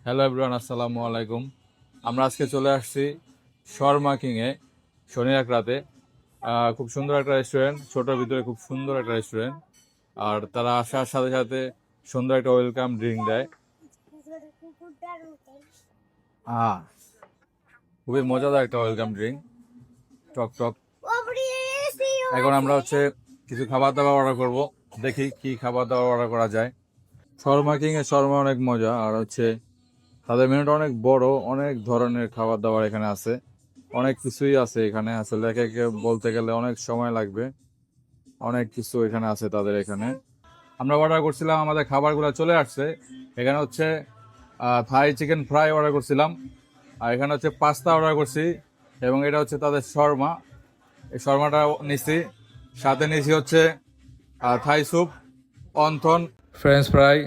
Hello everyone, আসসালামু আলাইকুম। আমরা আজকে চলে আসছি শর্মা কিংয়ে শনির এক রাতে। খুব সুন্দর একটা রেস্টুরেন্ট, ছোটোর ভিতরে খুব সুন্দর একটা রেস্টুরেন্ট। আর তারা আসার সাথে সাথে সুন্দর একটা ওয়েলকাম ড্রিঙ্ক দেয়। আহ খুবই মজাদার একটা ওয়েলকাম ড্রিঙ্ক, টক টক। এখন আমরা কিছু খাবার দাবার অর্ডার করব, দেখি কি খাবার দাবার অর্ডার করা যায়। শর্মা কিংয়ে শর্মা অনেক মজা, আর তাদের মেনুটা অনেক বড়, অনেক ধরনের খাবার দাবার এখানে আছে, অনেক কিছুই আছে এখানে। আসলে একে একে বলতে গেলে অনেক সময় লাগবে। অনেক কিছু এখানে আছে তাদের এখানে। আমরা অর্ডার করছিলাম, আমাদের খাবারগুলো চলে আসছে। এখানে থাই চিকেন ফ্রাই অর্ডার করছিলাম, আর এখানে পাস্তা অর্ডার করছি, এবং এটা তাদের শর্মা। এই শর্মাটা নিছি, সাথে নিছি Thai soup, wonton, French fry,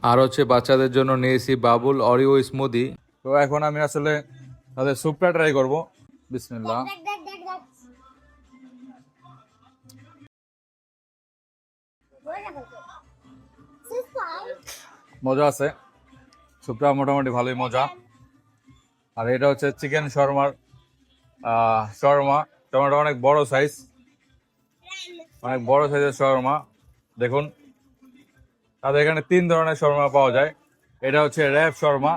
আর বাচ্চাদের জন্য নিয়েছি বাবুল অরিও স্মুদি। তো এখন আমি তাদের স্যুপটা ট্রাই করবো। বিসমিল্লাহ। মজা আছে, স্যুপটা মোটামুটি ভালোই মজা। আর এটা চিকেন শর্মার শর্মা। শর্মাটা অনেক বড় সাইজ, অনেক বড় সাইজের শর্মা। দেখুন, তাদের এখানে 3 ধরনের শর্মা পাওয়া যায়। এটা র্যাপ শর্মা,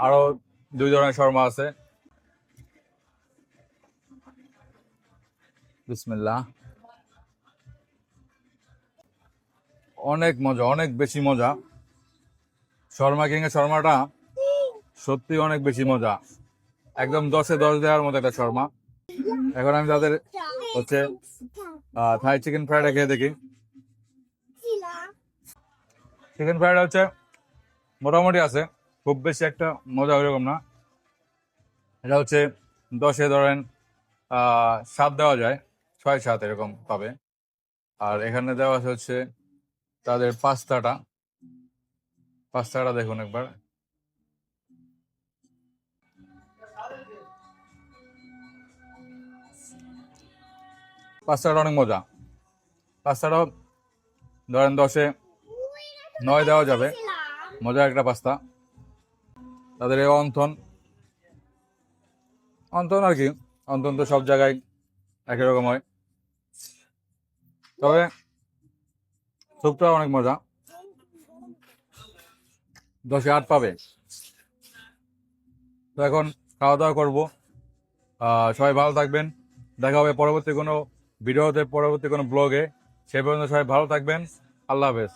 আরো 2 ধরনের শর্মা আছে। বিসমিল্লাহ। অনেক মজা, অনেক বেশি মজা। শর্মা কিংয়ের শর্মাটা সত্যি অনেক বেশি মজা, একদম 10-এ 10 দেওয়ার মতো একটা শর্মা। এখন আমি তাদের থাই চিকেন ফ্রাইডটা খেয়ে দেখি। চিকেন ফ্রাইড মোটামুটি আছে, খুব বেশি একটা মজা ওইরকম না। এটা 10-এ ধরেন 7 দেওয়া যায়, 6-7 এরকম পাবে। আর এখানে দেওয়া আছে তাদের পাস্তাটা। দেখুন একবার। পাস্তাটা অনেক মজা। পাস্তাটাও ধরেন 10-এ 9 দেওয়া যাবে, মজা একটা পাস্তা। তাদের এই অন্থন আর কি, অন্থন তো সব জায়গায় একই রকম হয়, তবে স্যুপটা অনেক মজা, 10-এ 8 পাবে। তো এখন খাওয়া দাওয়া করবো। সবাই ভালো থাকবেন, দেখা হবে পরবর্তী কোনো ভিডিওতে, পরবর্তী কোনো ব্লগে। সে পর্যন্ত সবাই ভালো থাকবেন। আল্লাহ হাফেজ।